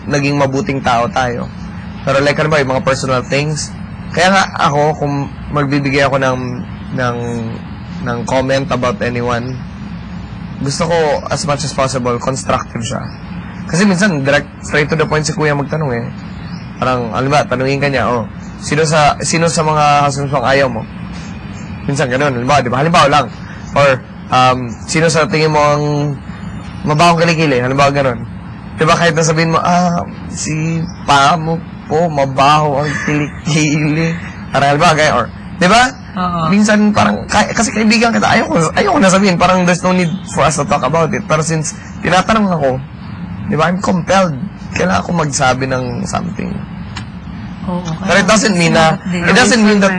naging mabuting tao tayo. Pero like ano ba, yung mga personal things. Kaya nga ako, kung magbibigay ako ng comment about anyone, gusto ko as much as possible, constructive siya. Kasi minsan, direct, straight to the point si kuya magtanong eh. Parang, alam ba, tanungin ka niya, sino sa mga husbands mong ayaw mo? Minsan ganun, halimbawa, di ba? Halimbawa lang. Or, sino sa tingin mo ang mabahong kilikili? Halimbawa ganun. Di ba kahit nasabihin mo, si pa mo po, mabaho ang kilikili. Parang halimbawa, gaya, or, di ba? Minsan parang, kasi kaibigan kita, ayaw ko na sabihin, parang there's no need for us to talk about it. Pero since tinatanong ako, di ba, I'm compelled. Kailangan ko magsabi ng something. But it doesn't mean that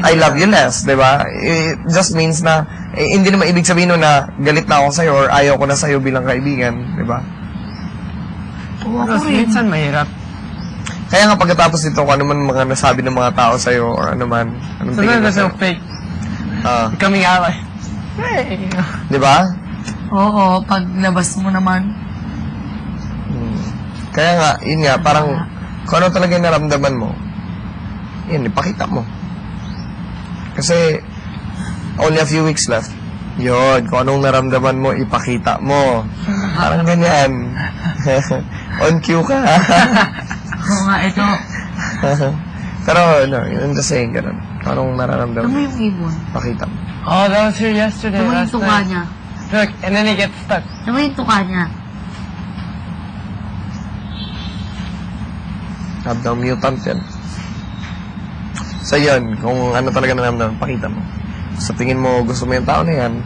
I love you less, di ba? It just means na, hindi naman ibig sabihin na galit na ako sa'yo or ayaw ko na sa'yo bilang kaibigan, di ba? Kasi minsan mahirap. Kaya nga pagkatapos nito, kung ano man mga nasabi ng mga tao sa'yo or ano man, anong tingin mo sa'yo? Fake. Kaming away. Di ba? Oo, pag labas mo naman. Kaya nga, yun nga, parang kung ano talaga yung naramdaman mo, yun, ipakita mo. Kasi, only a few weeks left. Yun, kung anong naramdaman mo, ipakita mo. Parang ganyan. On cue ka. Oo nga, ito. Pero, no, I'm just saying, ganun. Kung anong nararamdaman Ano yung ibon? pakita mo. Oh, that was here yesterday. Ano yung tuka niya? Look, and then he gets stuck. Ano yung tuka niya? Abdown mutant yan. So yun, kung ano talaga nararamdaman, pakita mo. Sa tingin mo, gusto mo yung tao na yan,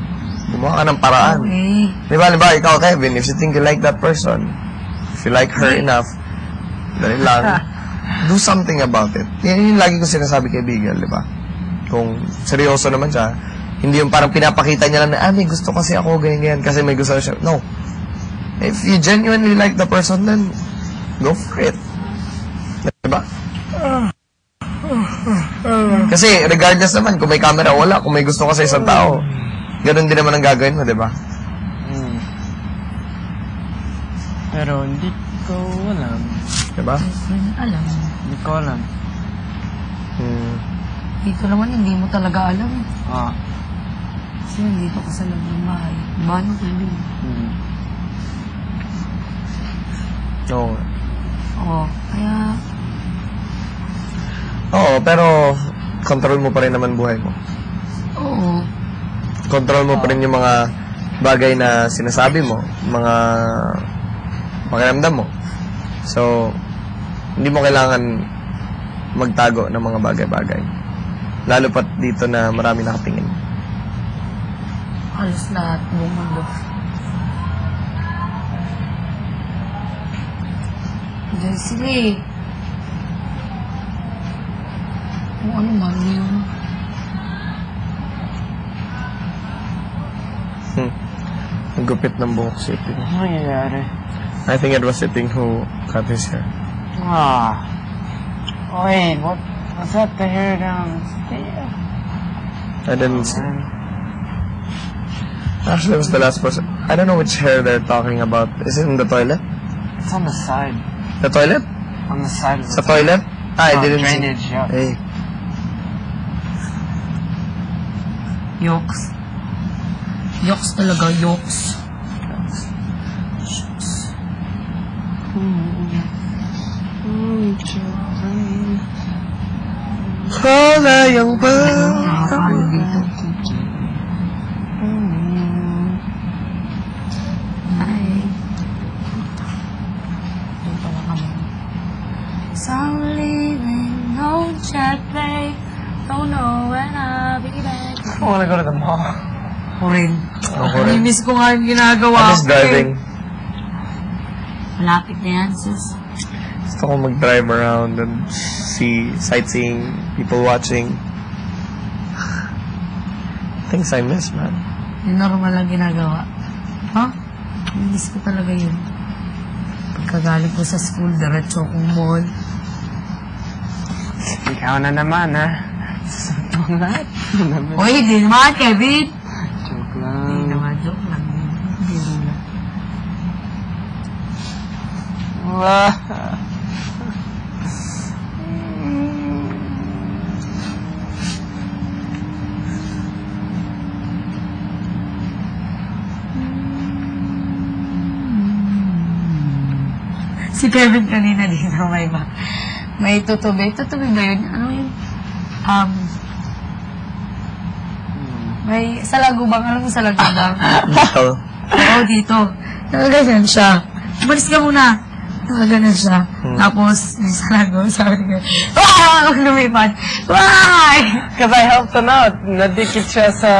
gumawa ka ng paraan. Okay. Diba, ikaw, Kevin, if you think you like that person, if you like her enough, dahil lang, do something about it. Yan yung lagi ko sinasabi kay Bigel, diba? Kung seryoso naman siya, hindi yung parang pinapakita niya lang na, may gusto kasi ako, ganyan, kasi may gusto siya. No. If you genuinely like the person, then go for it. Diba? Kasi regardless naman, kung may camera o wala, kung may gusto ka sa isang tao, ganun din naman ang gagawin mo, diba? Pero hindi ko alam. Diba? Alam. Hindi ko alam. Dito naman, hindi mo talaga alam. Kasi nandito ka sa loob ng bahay. Paano ka din? Oo. Oo. Kaya... Oo, pero control mo pa rin naman buhay mo. Oo. Control mo pa rin yung mga bagay na sinasabi mo, mga pakiramdam mo. So, hindi mo kailangan magtago ng mga bagay-bagay. Lalo pat dito na marami nakatingin. Halos lahat buong mundo. Diyan sila eh. Kung ano man yun. Ang gupit ng buhok si Iting. Ano nangyayari? I think it was Iting who cut his hair. Wait, what? Was that the hair downstairs? I didn't see. Actually, it was the last person. I don't know which hair they're talking about. Is it in the toilet? It's on the side. The toilet? On the side of the Sa toilet? I didn't drainage, see. yeah. Hey. Yoks. Yoks talaga, yoks. Kalayang ba? Paano dito? Ay. Doon pala kami. So I'm leaving, no chat, babe. Don't know when I'll be back. I wanna go to the mall. Ako rin. Ako rin. Miss ko nga yung ginagawa I miss driving. Malapit na yan, sis. Gusto ko mag-drive around and see sightseeing, people watching. Things I miss, man. Yung normal lang ginagawa. Miss ko talaga yun. Pagkagaling ko sa school, diretso akong mall. Ikaw na naman, ha? Sasaktong lahat. Uy, di naman, Kevin! Joke Hindi lang. naman, joke lang. Hindi naman. Wah. Si Kevin kanina dito may tutubi. Tutubi ba yun? Ano yun? May salagubang. Alam mo salagubang? Dito. Oo, dito. Nakaganan siya. Umalis ka muna. Nakaganan siya. Tapos, may salago. Sabi ko, ah! Lumipad. Why? Because I helped him out. Nadikit siya sa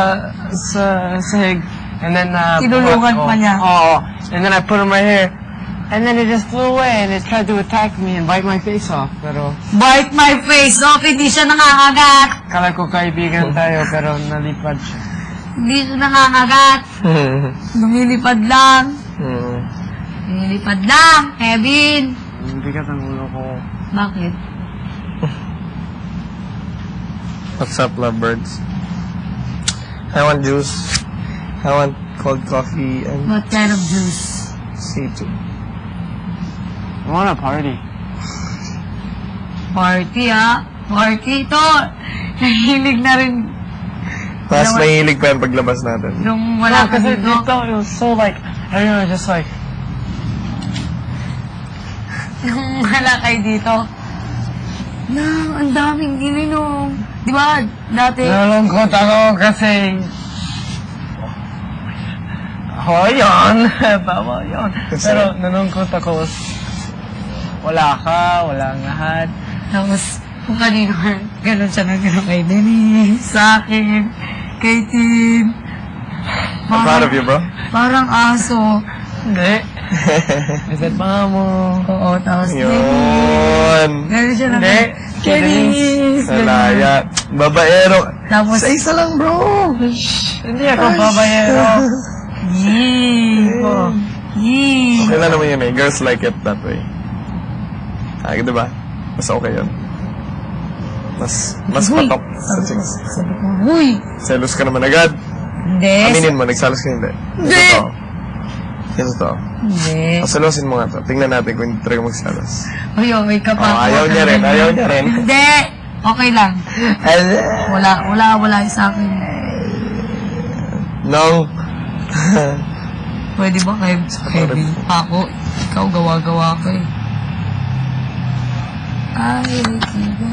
sahig. And then, Tinulungan pa niya. Oh, and then I put on my hair. And then it just flew away and it tried to attack me and bite my face off. Pero, Bite my face off. Hindi siya nangangagat. kala ko kaibigan tayo pero nalipad siya. Hindi siya nangangagat. Lumilipad lang. Lumilipad lang, Kevin. Bigat ang ulo ko. Bakit? What's up, lovebirds? I want juice. I want cold coffee and What kind of juice? C2. I want a party. Party, ah. Party ito. Nahilig na rin. Mas mahilig pa yan paglabas natin. Nung wala ka Kasi dito. dito, it was so like, I don't know, just like, Nung wala kayo dito. Ang daming ininom. Di ba, dati? nalungkot ako kasi, yun. Bawal yun. Pero nalungkot ako. Wala ka, walang lahat. Tapos, kung kanino, ganun siya na gano'n kay Denise, sa akin, kay Tim. I'm proud of you, bro. Parang aso. Hindi. Is it mamo? Oo, tapos Denise. Yun. Ganun siya na Hindi. Denise. ganun. Salaya. Babaero. Tapos, Sa isa lang, bro. Hindi ako babayero. yee. Oh. Yee. Okay lang naman yun eh. Girls like it that way. Diba? Mas okay yun. Mas Uy. patok sa chicks. Sabi ko, huy. Selos ka naman agad. Hindi. Aminin mo, nagsalos ka hindi. Hindi. Ito to. Hindi. Pasalusin mo nga to. Tingnan natin kung hindi talaga magsalos. Uy, okay ka pa. Ayaw niya rin. Ayaw niya rin. Hindi. Okay lang. Wala yung sa akin. Nong. Pwede ba kayo, Kevin? Ako, ikaw gawa-gawa ko eh. Ay, diba?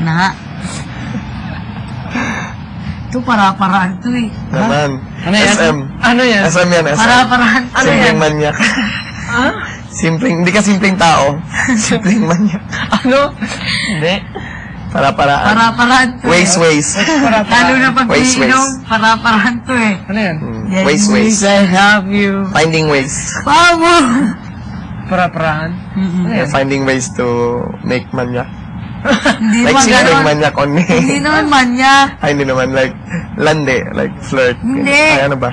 Na. Ito, para-paraan to eh. Naman. Ano yan? SM. Ano yan? SM yan, SM. Para-paraan to Simpleng eh. manyak. Ha? Simpleng, hindi ka simpleng tao. Simpleng manyak. Ano? Hindi. Para-paraan. Para-paraan to Ways. Lalo na pag Ways. iinom, para-paraan to eh. Ano yan? Yes, Ways. please, I have you. Finding ways. Pamo! Para-paraan? Yeah, finding ways to make manyak. Hindi Like naman simpleng ganon. manyak only. Hindi naman manyak. Ay, hindi naman. Like, lande. Like, flirt. Hindi. Ay, ano ba?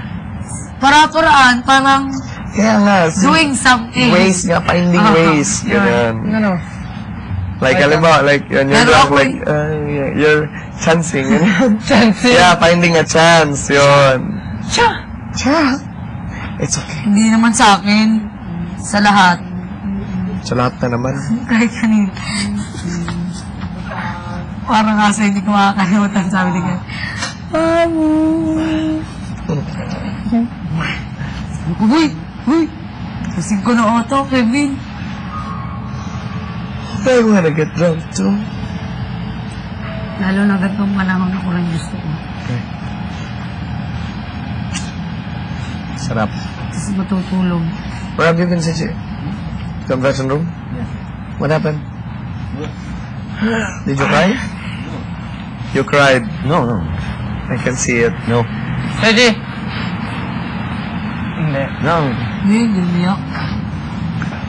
Para-paraan, parang Kaya nga. doing something. Ways nga. Finding Ah, ways. yun. Ganyan. Ano? Like, alam mo, like, yun, you're Pero drunk, ako- like, yeah, you're chancing. Ganyan. Chance. Yeah, finding a chance. Yun. Cha! Cha. It's okay. Hindi naman sa akin. Sa lahat. Sa lahat na naman. Kahit kanina. Parang asa hindi ko makakalimutan sabi ni Kevin. Pamo! Uy! Kasing ko na auto, Kevin. I wanna get drunk too. Lalo na ganitong panahon ako rin gusto ko. Okay. Sarap. Kasi matutulog. Where have you been since confession room? Yeah. What happened? Did you cry? You cried. No. I can see it. No. Pwede. Hindi. No. Hindi, umiyak.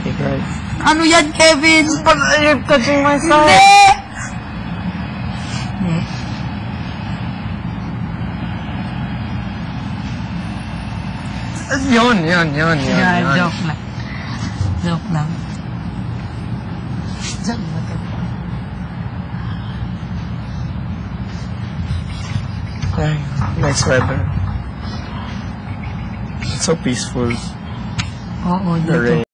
He cried. Ano yan, Kevin? You're touching my Hindi! side. Hindi. Yun. Yeah, joke lang. Joke lang. Joke ba ito? Ay, nice weather. It's so peaceful. Oo, The dito. rain.